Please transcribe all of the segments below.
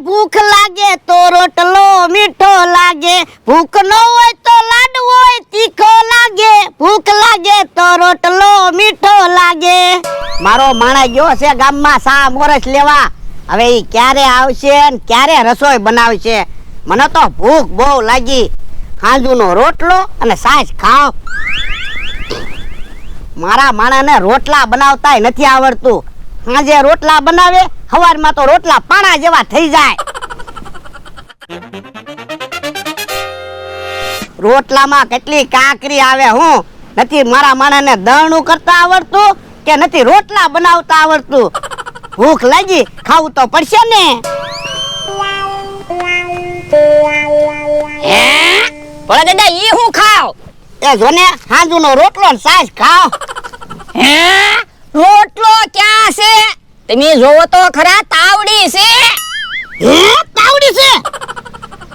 ભૂખ લાગે તો રોટલો મીઠો લાગે, ભૂખ ન હોય તો લાડવો તીખો લાગે, ભૂખ લાગે તો રોટલો મીઠો લાગે. મારો માણા ગયો છે ગામમાં સા મોરસ લેવા. હવે ઈ ક્યારે આવશે ને ક્યારે રસોઈ બનાવશે? મને તો ભૂખ બહુ લાગી. હાંજુનો રોટલો અને સાસ ખાવ. મારા માણાને રોટલા બનાવતાય નથી આવડતું. હાંજે રોટલા બનાવે, સવારમાં તો રોટલા પાણા જેવા થઈ જાય. રોટલામાં કેટલી કાકરી આવે. હું નથી મારા માણાને દળનું કરતા આવડતું કે નથી રોટલા બનાવતા આવડતું. ભૂખ લાગી, ખાવું તો પડશે ને. ભોળા દાદા ઈ હું ખાવ? એ જોને હાંજુનો રોટલો ને સાસ ખાવ. રોટલો ક્યાં છે? તમે જોવો તો ખરા, તાવડી છે. તાવડી છે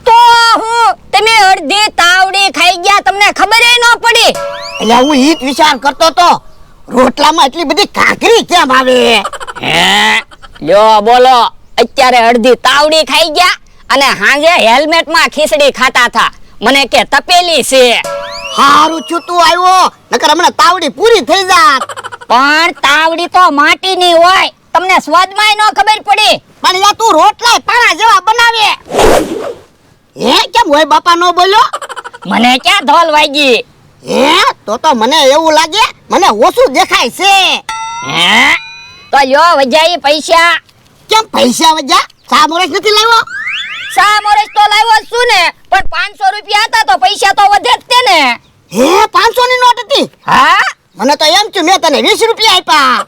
તો હું તમે અડધી તાવડી ખાઈ ગયા, તમને ખબર ન પડી? એટલે હું ઈ જ વિચાર કરતો તો, રોટલામાં એટલી બધી કાકરી કેમ આવે? લ્યો બોલો, અત્યારે અડધી તાવડી ખાઈ ગયા અને હાંજે હેલ્મેટમાં ખીચડી ખાતા હતા. મને કે તપેલી છે. હારું છૂતું આવ્યો, નકર હમણાં તાવડી પૂરી થઈ જાત. પણ તાવડી તો માટીની હોય, તમને સ્વાદમાંય ન ખબર પડી. પણ યા તું રોટલા પાણા જેવા બનાવે. કેમ હોય બાપા નો બોલ્યો? મને ક્યાં ધોલ વાગી? તો મને એવું લાગે મને ઓછું દેખાય છે. તો લ્યો વજાઈ પૈસા. કેમ પૈસા વજા? ચા મોરસ નથી લાવ્યો? સા મોરસ તો લાવ્યો છું ને, પણ 500 રૂપિયા હતા તો પૈસા તો વધે જ તે ને. 500 ની નોટ હતી? હા, મને તો એમ છું મેં તને 20 રૂપિયા આપ્યા.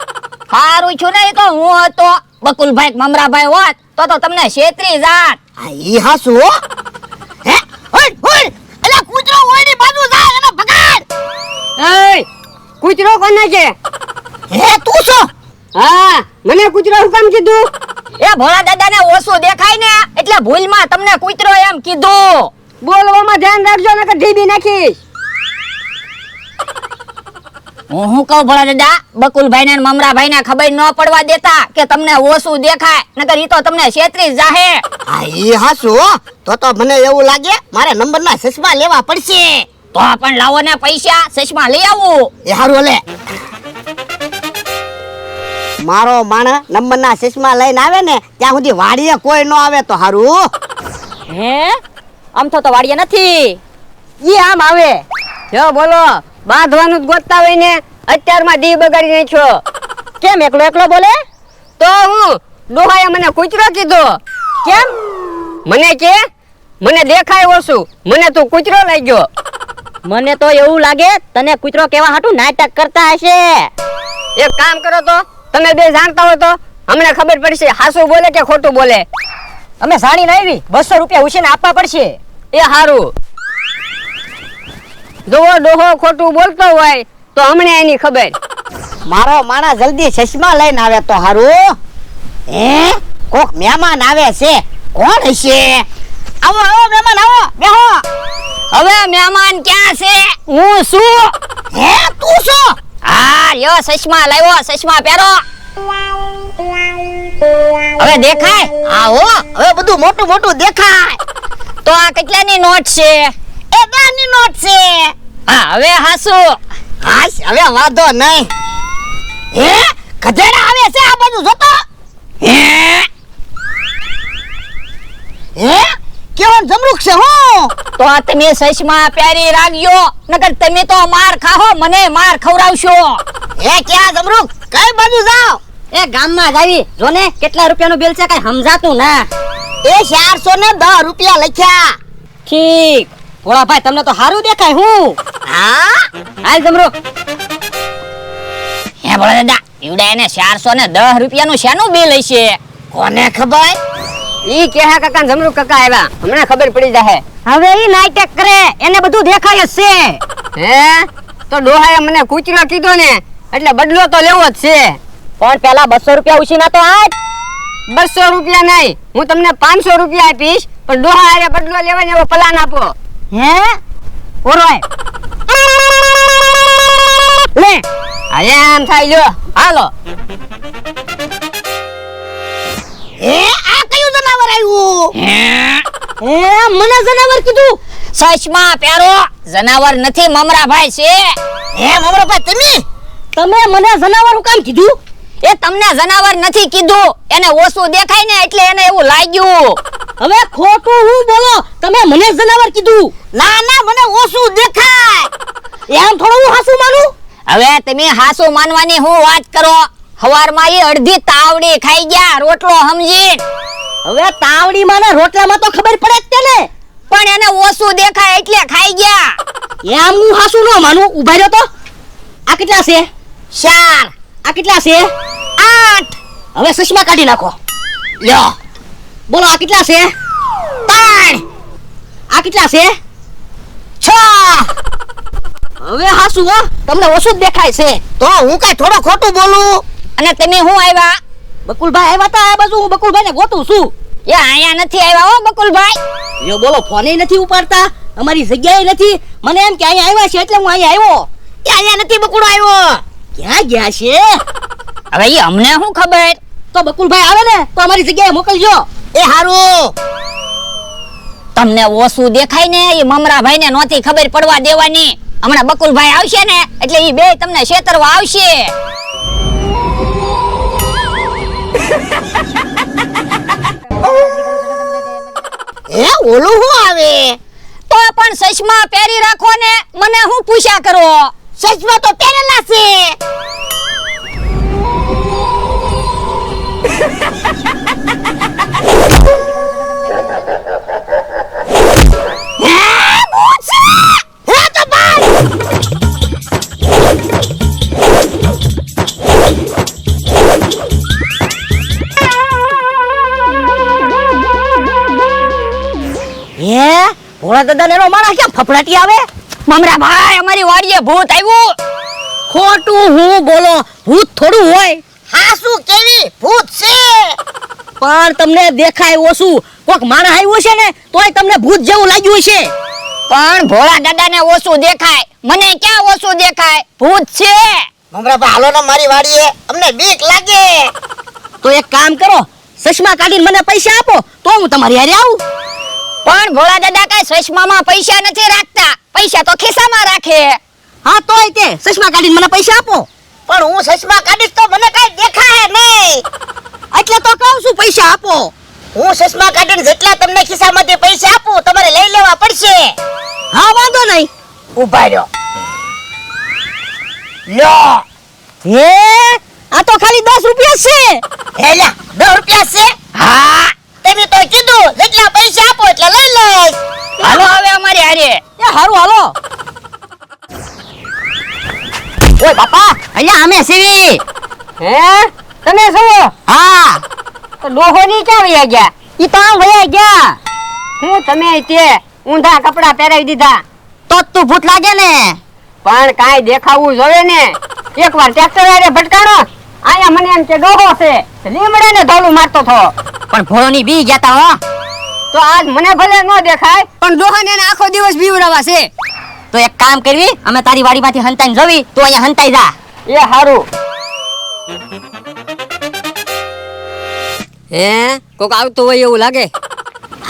હારું છું ને, એ તો હું હતો. બકુલભાઈ મમરાભાઈ હોત તો તમને છેતરી જાત. ઈ હાસુ હો. અલા કૂતરો ઓયની બાજુ જાય એને ભગાડ. કૂતરો કોને છે? તું છો? હા, મને કૂતરો શું કામ કીધું? એ ભોળા દાદાને ઓછું દેખાય ને એટલે ભૂલમાં તમને કૂતરો એમ કીધું. બોલવામાં ધ્યાન રાખજો નકર ઢીબી નાખીશ. હું કહું ભોળા દાદા, બકુલભાઈ ને મમરાભાઈ ને ખબર ન પડવા દેતા કે તમને ઓછું દેખાય, નકર ઈ તો તમને છેતરી જાહે. ઈ હાસુ હો. તો મને એવું લાગે મારે નંબરના ચશ્મા લેવા પડશે. તો પણ લાવો ને પૈસા, ચશ્મા લઈ આવું. એ હારું લે. મારો માણસ નંબરના ચશ્મા લઈને આવે ને ત્યાં સુધી વાડીએ કોઈ ન આવે તો હારું. આમ તો વાડીએ નથી. ઈ આમ આવે. જો બોલો, બાંધવાનું જ ગોતતા હોય ને અત્યારમાં દી બગાડી નાખ્યો. કેમ એકલો એકલો બોલે? તો હું ડોહાએ મને કૂતરો કીધો. કેમ? મને કે મને દેખાય ઓછું, મને તું કૂતરો લઈ ગયો. મને તો એવું લાગે તને કૂતરો કેવા હાટું નાટક કરતા હશે. એક કામ કરો તો, તમે બે જાણતા હોય તો હમણાં ખબર પડશે હાસું બોલે કે ખોટું બોલે. અમે સાડી લાવી 200 રૂપિયા ઉછીને આપવા પડશે. એ હારું. જો ડોહો ખોટું બોલતો હોય તો હમણાં એની ખબર. મારો માણસ જલ્દી ચશ્મા લઈને આવે તો હારું. કોક મહેમાન આવે છે. કોણ હશે? આવો આવો મહેમાન આવો, બેહો. હવે મહેમાન ક્યાં છે? હું શું? તું છો? હા લ્યો, ચશ્મા લાવ્યો, ચશ્મા પહેરો. હવે દેખાય? આવો, હવે બધું મોટું મોટું દેખાય. તો આ કેટલાની નોટ છે? એ 10 ની નોટ છે. હા હવે હાસુ. હાશ, હવે વાંધો નહીં. ગધેડા આવે છે આ બાજુ જોતો. કેવન જમરૂક છે હું. તો તમે ચશ્મા પહેરી રાખજો, નકર તમે તો માર ખાહો, મને માર ખવડાવશો. ક્યાં જમરૂક? કઈ બાજુ જાવ? એ ગામમાં જ આવી. જોને કેટલા રૂપિયાનું બિલ છે કઈ સમજાતું ના. એ 410 રૂપિયા લખ્યા. ઠીક. ભોળા ભાઈ તમને તો સારું દેખાય. હું હાલ જમરો. હે ભોળા દાદા, ઈવડા એને 410 રૂપિયાનું શેનું બિલ હશે? કોને ખબર? ઈ કેહા કાકા જમરૂ કાકા આવ્યા, હમણાં ખબર પડી જાહે. હવે ઈ નાટક કરે, એને બધું દેખાય જ છે. તો ડોહાએ મને કૂતરો કીધો ને એટલે બદલો તો લેવો જ છે. પણ પેલા 200 રૂપિયા ઉછીના તો આજ. 200 રૂપિયા નહીં, હું તમને 500 રૂપિયા આપીશ, પણ ડોહા આરે બદલો લેવાનો એવો પ્લાન આપો. ઓરોય લે આમ થાય જો. હાલો. આ કયું જનાવર આવ્યું. હે? મને જનાવર કીધું. ચશ્મા પહેરો, જનાવર નથી મમરાભાઈ છે. હે મમરાભાઈ તમે મને જનાવર કામ કીધું? એ તમને જનાવર નથી કીધું, એને ઓછું દેખાય ને એટલે એને એવું લાગ્યું. હવે ખોટું હું બોલો, તમે મને જનાવર કીધું. ના ના, મને ઓછું દેખાય. એમ થોડું હું હાસું માનું? હવે તમે હાસુ માનવાની હું વાત કરો? હવારમાં ઈ અડધી તાવડી ખાઈ ગયા રોટલો સમજી. હવે તાવડી માં ને રોટલામાં તો ખબર પડે જ તે ને. પણ એને ઓછું દેખાય એટલે ખાઈ ગયા. એમ હું હાસું ન માનું. ઉભા રહ્યો તો. આ કેટલા છે? 4. આ કેટલા છે? 8. હવે ચશ્મા કાઢી નાખો. લ્યો. બોલો આ કેટલા છે? 3. આ કેટલા છે? 6. હવે હાસું હો, તમને ઓછું જ દેખાય છે. તો હું કઈ થોડો ખોટું બોલું? અને તમે હું આવ્યા? બકુલભાઈ આવ્યા તા આ બાજુ. હું બકુલભાઈ ને ગોતું છું. એ અહીંયા નથી આવ્યા હો બકુલભાઈ. યો બોલો, ફોને નથી ઉપાડતા, અમારી જગ્યાએ નથી. મને એમ કે અહીંયા આવ્યા છે એટલે હું અહીંયા આવ્યો. કે અહીંયા નથી બકુડો આવ્યો. ક્યાં ગયા છે? હવે ઈ અમને શું ખબર? તો બકુલભાઈ આવે ને તો અમારી જગ્યાએ મોકલજો. એ હારું. તમને ઓછું દેખાય ને એ મમરાભાઈ ને નહોતી ખબર પડવા દેવાની. હમણાં બકુલભાઈ આવશે ને એટલે ઈ બે તમને છેતરવા આવશે. એ ઓલું હું આવે? તો પણ ચશ્મા પહેરી રાખો ને, મને હું પૂછ્યા કરો? સચમાં તો પહેરેલા છે. ભોળા દાદા ને માણસ કેમ ફફડાટી આવે? મમરાભાઈ અમારી વાડીએ ભૂત આવ્યું. ખોટું હું બોલો, ભૂત થોડું હોય. હાસુ કેવી ભૂત છે? પણ તમને દેખાય ઓછું. કોક માણસ આવ્યો છે ને તોય તમને ભૂત જેવું લાગ્યું છે. પણ ભોળા દાદાને ઓછું દેખાય, મને ક્યાં ઓછું દેખાય? ભૂત છે. મમરાબા હાલો ને મારી વાડીએ, અમને બીક લાગે. તો એક કામ કરો, ચશ્મા કાઢીને મને પૈસા આપો તો હું તમારી હારે આવું. પણ ભોળા દાદા કઈ ચશ્મામાં પૈસા નથી રાખતા, પૈસા તો ખિસ્સામાં રાખે. હા તોય તે ચશ્મા કાઢીને મને પૈસા આપો. પણ હું ચશ્મા કાઢીશ તો મને કઈ દેખાય નહીં. એટલે તો કહું છું પૈસા આપો. હું ચશ્મા કાઢીને જેટલા તમને ખિસ્સામાંથી પૈસા આપું તમારે લઈ લેવા પડશે. હા વાંધો નહીં. ઉભા રહ્યો. લ્યો. હે આ તો ખાલી 10 રૂપિયા છે. હે લ્યા 10 રૂપિયા છે? હા. તમે તો કીધું જેટલા પૈસા આપો એટલે લઈ લઈશ. હાલો હવે અમારી હારે. એ હારું હાલો. ઓય બાપા, અહીંયા અમે સીવી. હે તમે શું? હા. તો ડોહો ની ક્યાં વયા ગયા? ઈ તો આમ વયા ગયા. હું તમે તે ઊંધા કપડા પહેરાવી દીધા તો જ તું ભૂત લાગે ને. પણ કાંઈ દેખાવું જોવે ને. એકવાર ટ્રેક્ટર વાળે ભટકાણો, આયા મને એમ કે ડોહો છે, લીમડાને ધોલું મારતો થો. પણ ભોળોની બી ગયા તા હો. તો આજ મને ભલે ન દેખાય પણ ડોહાને એને આખો દિવસ બીવડાવા છે. તો એક કામ કરવી, અમે તારી વાડીમાંથી હંતાઈને જોવી તો અહીંયા હંતાઈ જા. એ હારું. હે કોક આવતું હોય એવું લાગે.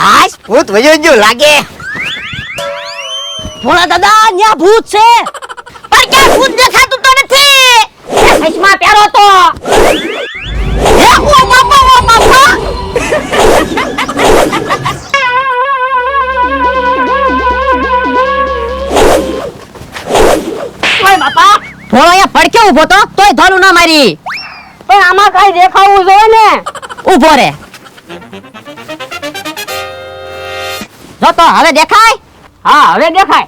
હાશ ભૂત વયો ગયો લાગે. ભોળા દાદા ન્યા ભૂત છે. પણ ક્યાં ભૂત દેખાતું તો નથી. ચશ્મા પહેરો તો. હે ઓ બાપા ઓ બાપા. ઓય બાપા, ભોળો અહીંયા પડકે ઊભો તો તોય ધોલું ના મારી. પણ આમાં કાંઈ દેખાવું જોવે ને. ઊભો રે. જો તો હવે દેખાય? હા હવે દેખાય.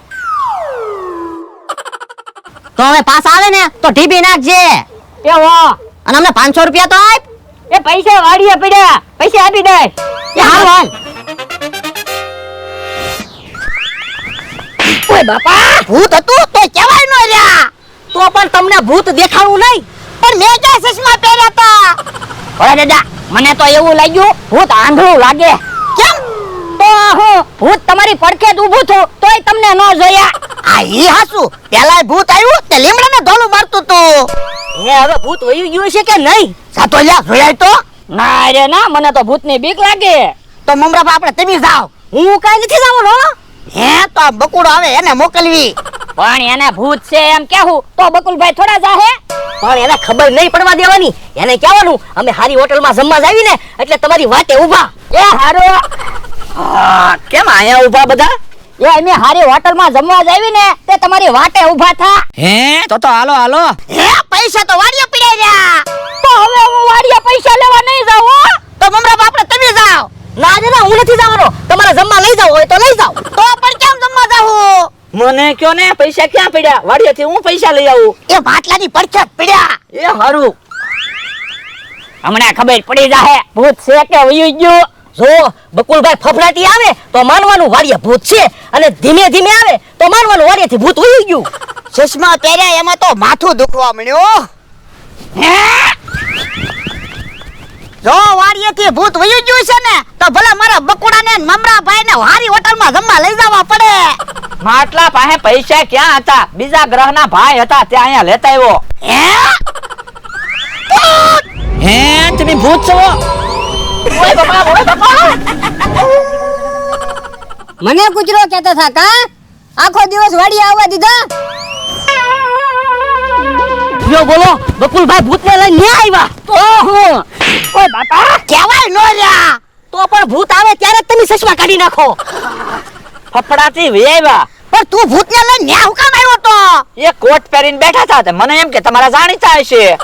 તો હવે પાછા આવે ને તો ઢીબી નાખજે. એ હો. અને અમને 500 રૂપિયા તો આપ. એ પૈસા વાડીએ પડ્યા, પૈસા આપી દે. એ હાલ હાલ. ઓય બાપા, ભૂત હતું તો કેવાય ન રહ્યા. તો પણ તમને ભૂત દેખાણું નહીં. પણ મેં ક્યાં ચશ્મા પહેર્યા હતા. ભોળા દાદા મને તો એવું લાગ્યું ભૂત આંધળું લાગે. કેમ? તો હું ભૂત તમારી પડખે જ ઊભું છું તોય તમને ન જોયા. આ ઈ હાસુ, પેલા ભૂત આવ્યું તે લીમડાને ધોલું મારતું તું. હે હવે ભૂત વયું ગયું છે કે નહીં? સાતો લ્યા જોયાય તો. ના રે ના, મને તો ભૂતની બીક લાગે. તો મમરાબા આપણે તમે જાઓ. હું કાઈ નથી જવાનો. હે તો આ બકુડો આવે એને મોકલવી. પણ એને ભૂત છે એમ કેવું તો બકુલભાઈ થોડા જાહે. પણ એને ખબર નહીં પડવા દેવાની. એને કહેવાનું અમે હારી હોટલમાં જમવા જાવી ને એટલે તમારી વાટે ઊભા. એ હારો કેમ આયા ઊભા બધા? એ અમે હારી હોટલમાં જમવા જાવી ને તે તમારી વાટે ઊભા થા. હે તો હાલો હાલો. હે પૈસા તો વાડીએ પડ્યા રહ્યા. તો હવે હું વાડીએ પૈસા લેવા નહીં જાઉં હો. તો મમરાબા આપણે તમે જાઓ. ના ના હું નથી જવાનો. તમારે જમવા લઈ જાવ હોય તો લઈ જાવ. તો પણ કેમ જમવા જાવું? મને કયો ને પૈસા ક્યાં પડ્યા? વાડીએથી હું પૈસા લઈ આવું. એ બાટલાની પડખે જ પડ્યા. એ હારું. હમણાં ખબર પડી જાહે ભૂત છે કે વયું ગયું. જો બકુલભાઈ ફફડાટી આવે તો માનવાનું વાડીએ ભૂત છે અને ધીમે ધીમે આવે તો માનવાનું વાડીએથી ભૂત ઉઈ ગયું. ચશ્મા પહેર્યા એમાં તો માથું દુખવા મળ્યો. હે જો વાડીએથી ભૂત વયું ગયું છે ને તો ભલે મારા બકુડાને ને મમરાભાઈને હારી હોટલમાં જમવા લઈ જવા પડે. માટલા પાસે પૈસા ક્યાં હતા? બીજા ગ્રહના ભાઈ હતા તે અહીંયા લેતા આવ્યો. હે હે તમે ભૂત છો? ઓય બાપા. મને કૂતરો કહેતા થા કા આખો દિવસ વાડીએ આવવા દીધા. યો બોલો બકુલભાઈ ભૂતને લઈને ન્યા આવ્યા. ઓહો ઓય બાપા કેવાય નો લ્યા. તો પણ ભૂત આવે ત્યારે જ તમે ચશ્મા કાઢી નાખો. ફફડાથી વેવા. પણ તું ભૂતને લઈને ન્યા હું કામ આવ્યો તો? એ કોટ પહેરીને બેઠા હતા તે મને એમ કે તમારા જાણીતા હશે.